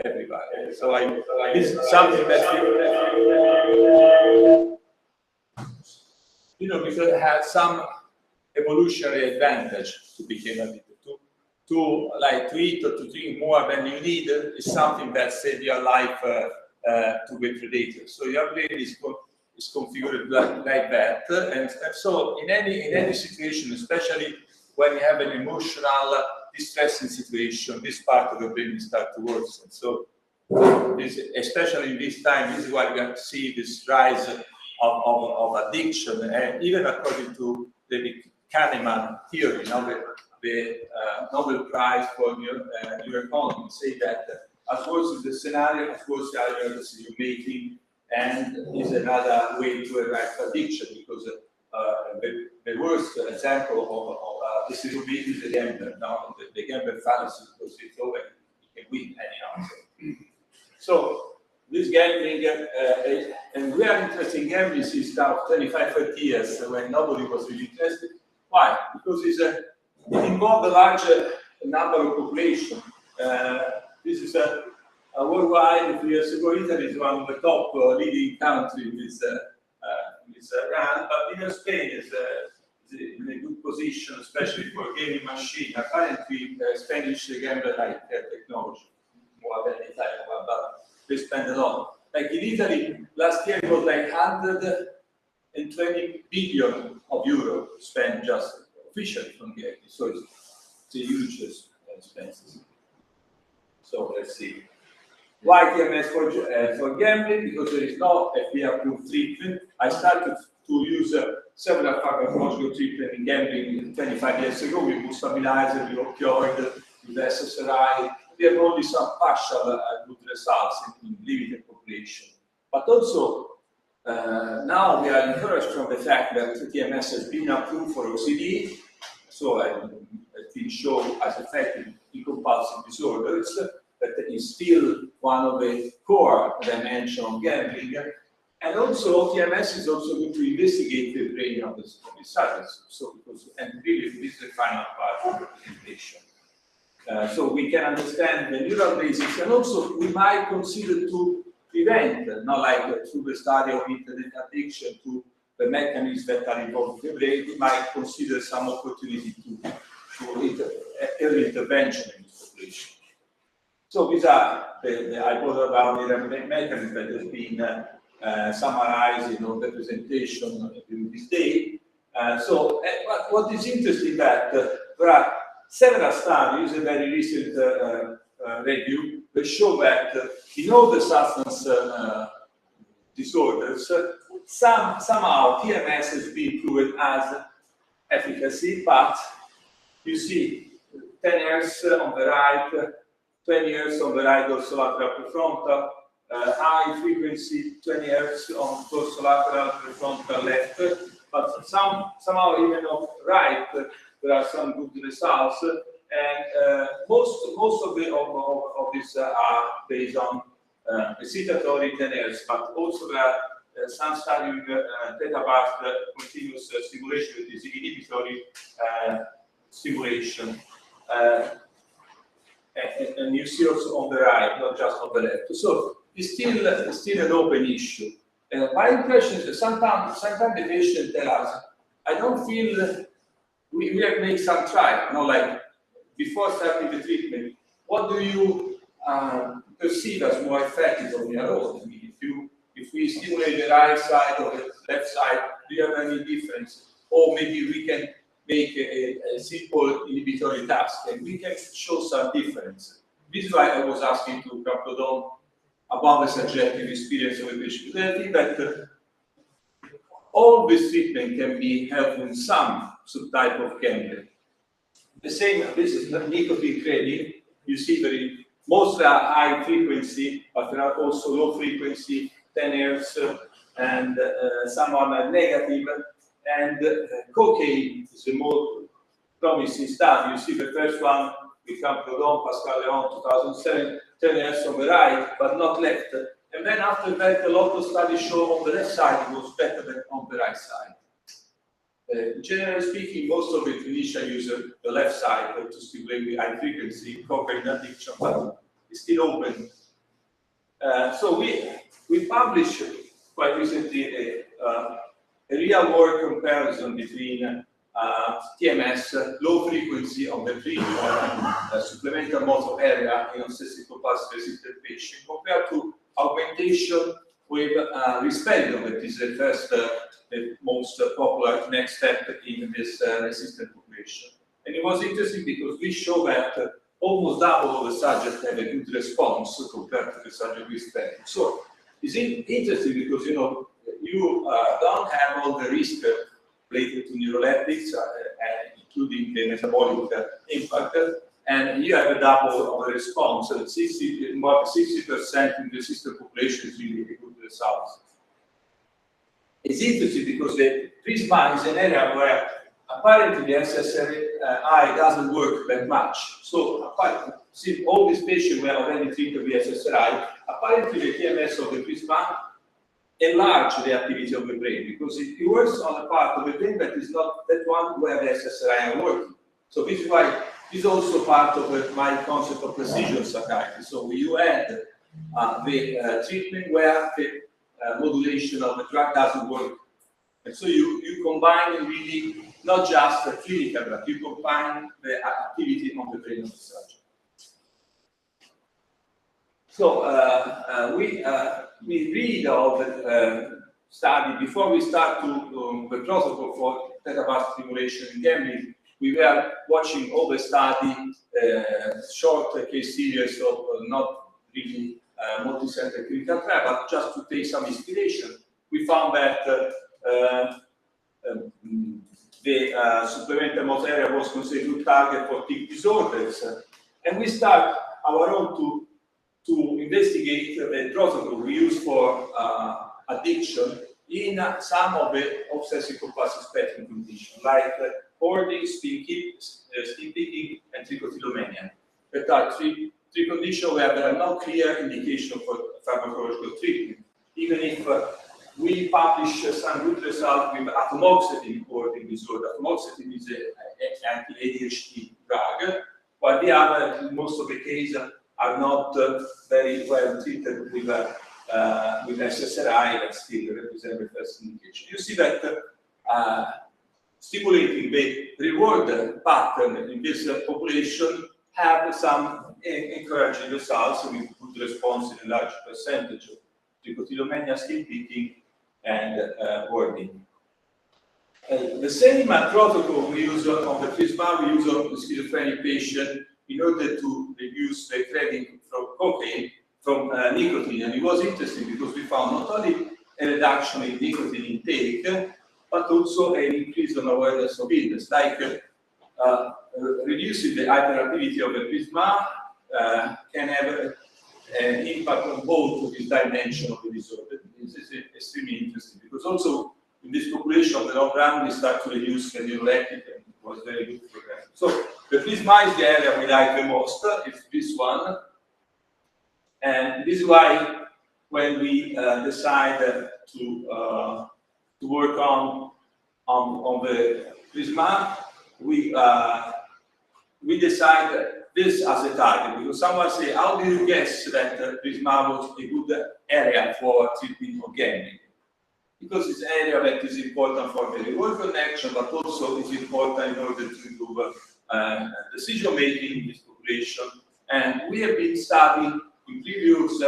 everybody. So this is something that because it has some evolutionary advantage to become addicted to eat or to drink more than you need is something that saves your life to be predator. So your brain is configured like that, and so in any situation, especially when you have an emotional distressing situation, this part of the brain will start to worsen. So especially in this time, this is why we have to see this rise of addiction, and even according to David Kahneman theory, the Nobel Prize for neuroeconomy, say that as worse as the scenario, as worse the decision making, and is another way to arrive at addiction, because the worst example of decision making is the gambler. Now the gambler fallacy, because it's over, you can win anyhow. So this gambling, and we are interested in gambling since now 25, 30 years, when nobody was really interested. Why? Because it involved a large number of population. This is a worldwide. A few years ago, Italy is one of the top leading countries with run, but even Spain is in a good position, especially for gaming machine. Apparently, Spanish gambler like technology more than Italian one, but they spend a lot. Like in Italy, last year it was like 120 billion of euro spent just officially from gaming. So it's a huge expense. So let's see. Why TMS for gambling? Because there is no FDA-approved treatment. I started to use several pharmacological treatment in gambling 25 years ago with with stabilizer, with opioid, with SSRI. We have only some partial good results in limited population. But also, now we are encouraged from the fact that TMS has been approved for OCD, so it's been shown as effective in compulsive disorders. That is still one of the core dimensions of gambling. And also, TMS is also going to investigate the brain of the subjects. So, and really, this is the final part of the presentation. So we can understand the neural basis, and also we might consider to prevent, not like through the study of internet addiction, to the mechanisms that are involved in the brain. We might consider some opportunity to early intervention in this population. So these are the hypothesis about the mechanism that has been summarized in all the presentation during this day. So what is interesting that there are several studies, a very recent review, that show that in all the substance disorders, somehow TMS has been proven as efficacy, but you see 10 years on the right, 20 years on the right dorsolateral prefrontal, high frequency 20 years on dorsolateral prefrontal left, but somehow even on the right there are some good results, and most of these are based on excitatory 10 years, but also there are some studies with theta-bars continuous stimulation, which is inhibitory stimulation. And you see also on the right, not just on the left. So it's still an open issue. My impression is that sometimes the patient tells us, I don't feel, we have made some trial, like before starting the treatment, what do you perceive as more effective on your own? I mean, if we stimulate the right side or the left side, do you have any difference? Or maybe we can make a simple inhibitory task, and we can show some difference. This is why I was asking to Camprodon about the subjective experience of a patient. I think that all this treatment can be helpful in some subtype of gambling. The same, this is nicotine craving. You see most are high frequency, but there are also low frequency, 10 Hz, and some are negative. And cocaine is the most promising study. You see the first one with Camprodon, Pascal Leon, 2007, 10 years on the right, but not left. And then after that, a lot of studies show on the left side it was better than on the right side. Generally speaking, most of the clinicians use the left side to stimulate the high frequency cocaine addiction, but it's still open So we published quite recently a real-world comparison between TMS, low frequency of the treatment, supplemental motor area in obsessive-compulsive resistant patient, compared to augmentation with risperidone, that is the first, the most popular next step in this resistant population. And it was interesting because we show that almost double of the subjects had a good response compared to the subject with risperidone. So it's interesting because you don't have all the risk related to neuroleptics, including the metabolic impact, and you have a double of the response. So more than 60% in the resistant population is really a good result. It's interesting because the PRISMA is an area where apparently the SSRI doesn't work that much. So see, all these patients were already treated with SSRI. Apparently the TMS of the PRISMA enlarge the activity of the brain because it works on a part of the brain that is not that one where the SSRI are working. So this is why this is also part of my concept of precision psychiatry. So you add the treatment where the modulation of the drug doesn't work. And so you combine really not just the clinical, but you combine the activity on the brain of the subject. So we read all the study before we start to the protocol for theta stimulation in gambling. We were watching all the study, short case series of not really multi-center clinical trial, but just to take some inspiration. We found that the supplemental motor area was considered a good target for tic disorders, and we start our own to investigate the protocol we use for addiction in some of the obsessive-compulsive spectrum conditions, like hoarding, steam picking, and trichotillomania. That are three conditions where there are no clear indication for pharmacological treatment. Even if we publish some good results with atomoxetine hoarding disorder. Atomoxetine is an anti-ADHD drug, while the other, in most of the cases, are not very well treated with SSRI that still represent the first indication. You see that stimulating the reward pattern in this population have some encouraging results with good response in a large percentage of trichotillomania, steam picking, and hoarding. The same protocol we use on the PRISMA, we use on the schizophrenic patient in order to reduce the craving from cocaine from nicotine. And it was interesting because we found not only a reduction in nicotine intake, but also an increase in awareness of illness, like reducing the hyperactivity of the PRISMA can have an impact on both these dimensions of the disorder. This is extremely interesting because also in this population of the long run, we start to reduce the neuroleptic, and it was very good for them. So the PRISMA is the area we like the most, it's this one. And this is why when we decide to work on the PRISMA, we decide this as a target, because someone say, how do you guess that PRISMA was a good area for treatment of gambling? Because it's an area that is important for the reward connection, but also is important in order to improve decision making in this population. And we have been studying in previous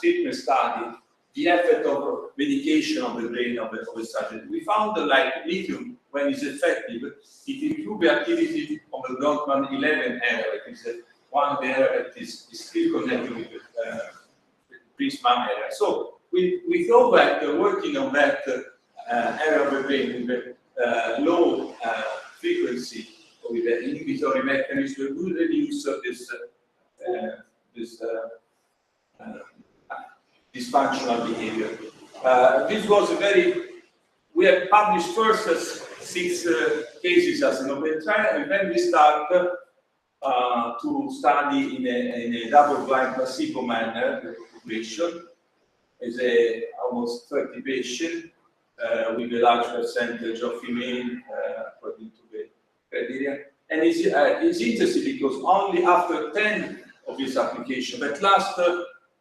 treatment study the effect of medication on the brain of the subject. We found that like lithium, when it's effective, it improves the activity of the Brodmann 11 area. It is one area that is still connected with the PRISMA area. So we thought that working on that area of the brain with low frequency with the inhibitory mechanism will reduce this dysfunctional behavior. This was a we have published first 6 cases as an open trial, and then we start to study in a double-blind placebo manner the population. Is almost 30 patients with a large percentage of female according to the criteria. And it's interesting because only after 10 of this application, that last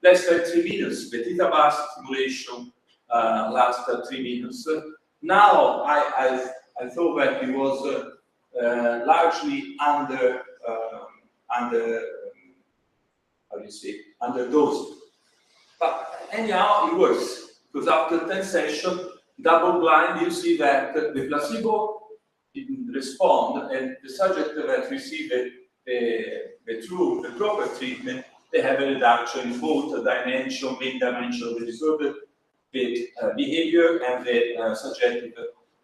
less than 3 minutes. The theta bar stimulation lasts 3 minutes. Now I thought that it was largely under how do you say, underdosed. But anyhow, it works, because after 10 sessions, double blind, you see that the placebo didn't respond, and the subject that received the proper treatment, they have a reduction in both the dimension, main dimension of the disorder, the behavior, and the subjective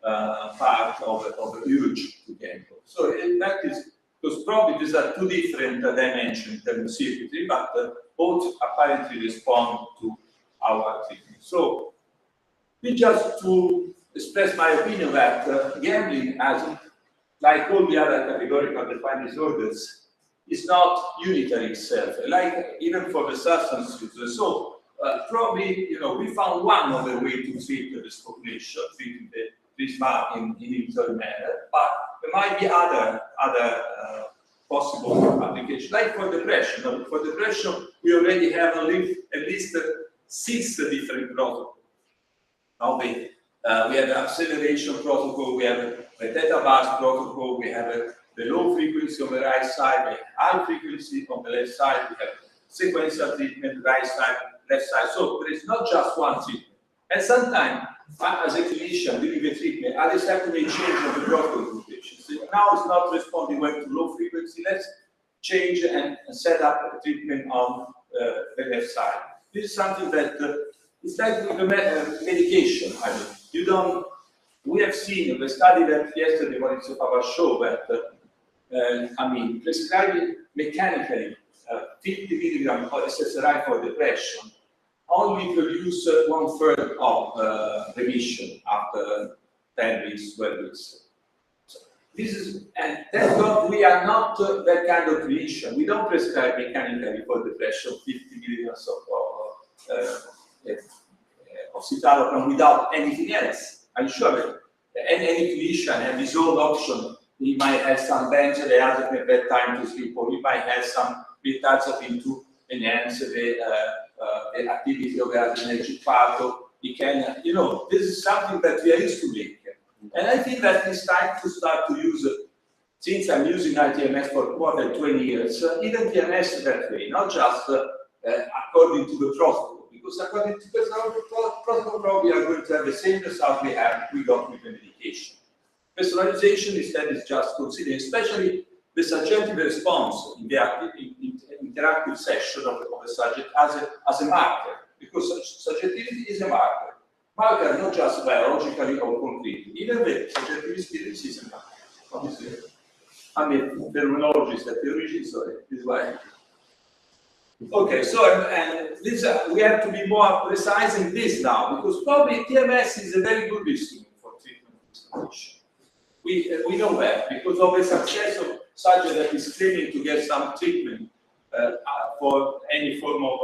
part of the urge to gamble. So that is, because probably these are two different dimensions in terms of circuitry, but both apparently respond to our treatment. So, just to express my opinion that gambling, as like all the other categorical defined disorders, is not unitary itself, like even for the substance users. So probably, we found one of the way to treat this population, treating the prisma in inhibitory manner, but there might be other possible applications, like for depression. For depression, we already have at least 6 different protocols. Now we have the acceleration protocol, we have the theta bars protocol, we have the low frequency on the right side, the high frequency on the left side, we have sequential treatment, right side, left side. So there is not just one treatment. And sometimes, as a clinician during the treatment, I decide to make change of the protocol for patients. So now it's not responding well to low frequency, let's change and set up a treatment on the left side. This is something that it's like with the medication. I mean, we have seen the study that yesterday was of our show that, prescribing mechanically 50 milligrams of SSRI for depression only produce 1/3 of remission after 10 weeks, 12 weeks. So this is, and thank God we are not that kind of clinician. We don't prescribe mechanically for depression 50 milligrams of citalopram without anything else. I'm sure that any clinician has his own option. He might have some benzodiazepine at that time to sleep, or he might have some mirtazapine to enhance the activity of the adrenergic part. He can, this is something that we are used to make. And I think that it's time to start to use it. Since I'm using ITMS for more than 20 years, even TMS that way, not just according to the protocol. Because according to the protocol, probably are going to have the same result we got with the medication. Personalization instead is just considering, especially the subjective response in the interactive session of the subject as a marker, because subjectivity is a marker. Marker not just biologically or concretely, even the subjective experience is a marker. Obviously, I'm a terminologist at the origin, sorry, this is why. Okay, so and this we have to be more precise in this now, because probably TMS is a very good instrument for treatment of this condition. We know that because of the success of subject that is claiming to get some treatment for any form of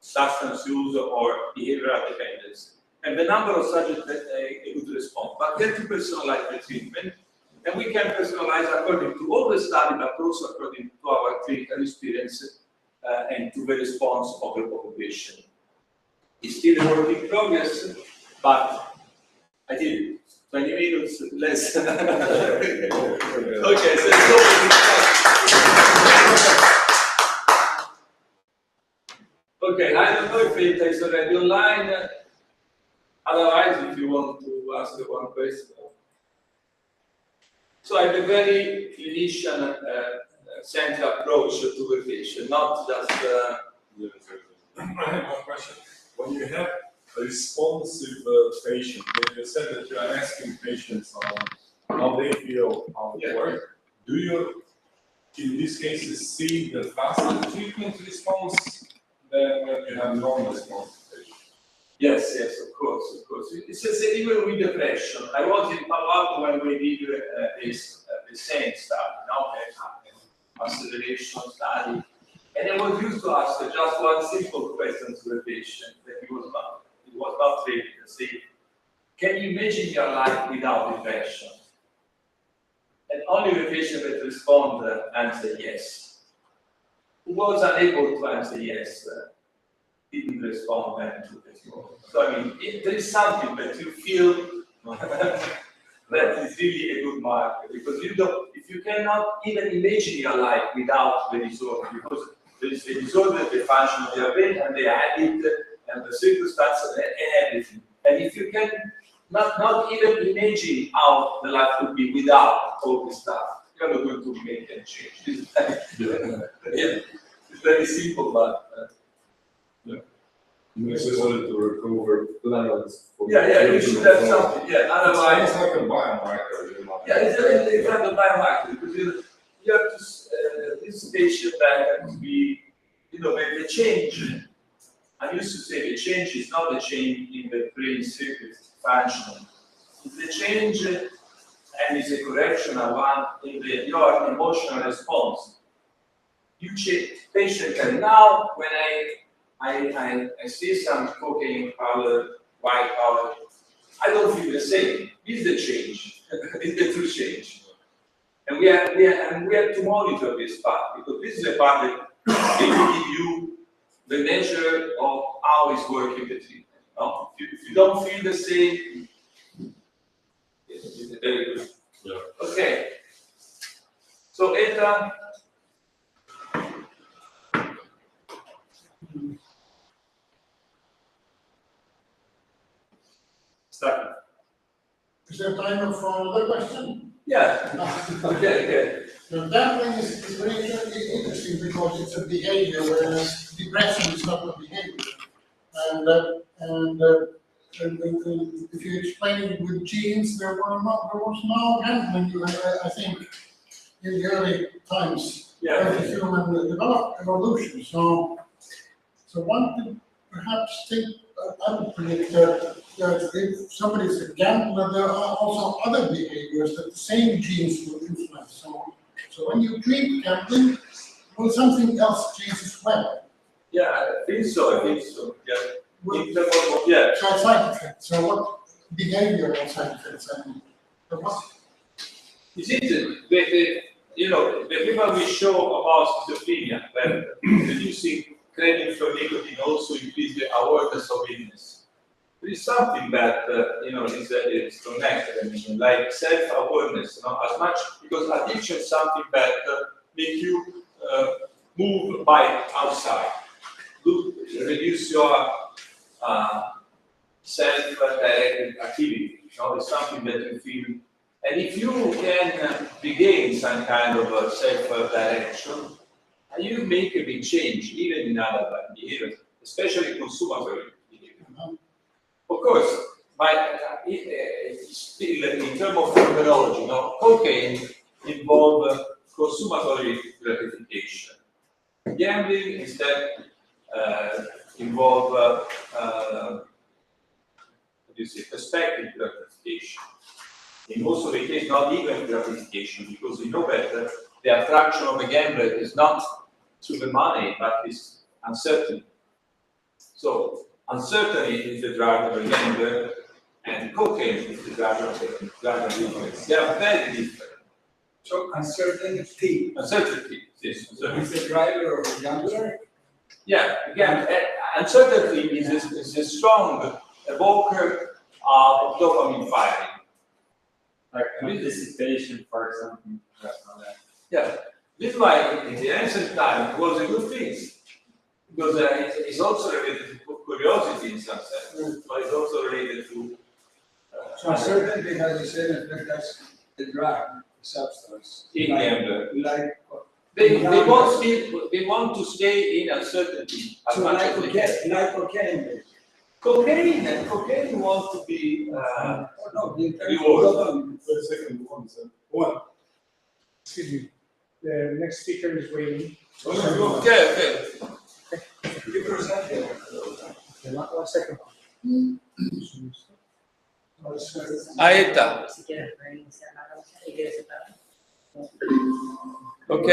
substance use or behavioral dependence, and the number of subjects that would respond. But we have to personalize the treatment, and we can personalize according to all the study, but also according to our clinical experience. And to the response of the population. It's still a work in progress, but I did 20 minutes less. Okay, so okay, I don't know if it is already online. Otherwise, if you want to ask one question. So I have a very clinician central approach to the patient, not just. I have one question. When you have a responsive patient, you said that you are asking patients on how they feel, how it works. Do you, in these cases, see the faster treatment response than when you have non-responsive patients? Yes, of course. It's even with depression. I was in Palo Alto when we did the same study, acceleration study, and I was used to ask just one simple question to the patient that it was not really to say, can you imagine your life without depression? And only the patient that responded answered yes. Who was unable to answer yes didn't respond then to this call. So I mean, if there is something that you feel that is really a good marker, because you don't, if you cannot even imagine your life without the disorder, because there is the disorder, the function of your brain, and the habit, and the circumstances, and everything. And if you can not even imagine how the life would be without all this stuff, you're not going to make any change. It's very simple, but. Necessary to recover levels. You should have something, otherwise. It's like a biomarker, you know. It's like a biomarker, because you have to, this patient that has to be, when the change, I used to say the change is not the change in the brain circuit function, it's the change, and it's a correctional one, in your emotional response. You change, patient can now, when I see some cocaine powder, white powder, I don't feel the same. This is the change. It's the true change. And we have to monitor this part, because this is the part that will give you the measure of how it's working the treatment. No? If you don't feel the same, it's very good. Yeah. Okay. So Eta. Start. Is there time for another question? Yeah. Okay. Now, that one is very interesting because it's a behavior, whereas depression is not a behavior. And if you explain it with genes, there was no handling, I think, in the early times of the human evolution. So one could perhaps think, I would predict that if somebody is a gambler, there are also other behaviors that the same genes will influence. So when you treat gambling, will something else change as well? Yeah, I think so. Yeah. Will, Yeah. side effects. So what behavioral side effects? I mean, It's interesting. The people we show about schizophrenia, that reducing craving for nicotine also increase the awareness of illness. There is something that is connected. I mean, like self-awareness, as much, because addiction is something that make you move by outside, reduce your self-directed activity. It's something that you feel. And if you can regain some kind of self-direction, you make a big change, even in other behaviors, especially consumer behavior. Of course, still in terms of terminology, cocaine involves consummatory gratification. Gambling instead involves perspective gratification. In most of the cases, not even gratification, because you know better, the attraction of a gambler is not through the money, but is uncertainty. So uncertainty is the drug of a gambler, and cocaine is the drug of influence. They are very different. So uncertainty. Uncertainty, yes. Is the driver of a gambler? Yeah, again, uncertainty is a strong evoker of dopamine firing. Like anticipation, for example. Yeah, this is why in the ancient time it was a good thing, because it's also related to curiosity in some sense, but it's also related to. So uncertainty has the same effect as the drug, the substance. In gambler. Like They want to stay in uncertainty as so much like as they can. cocaine. Cocaine wants to be No, the reward. For the second one, so. One. Excuse me. The next speaker is waiting. Okay. You present it. Okay, one second. Aeta. Si quieres revisar la cosa y quieres separar. Ok.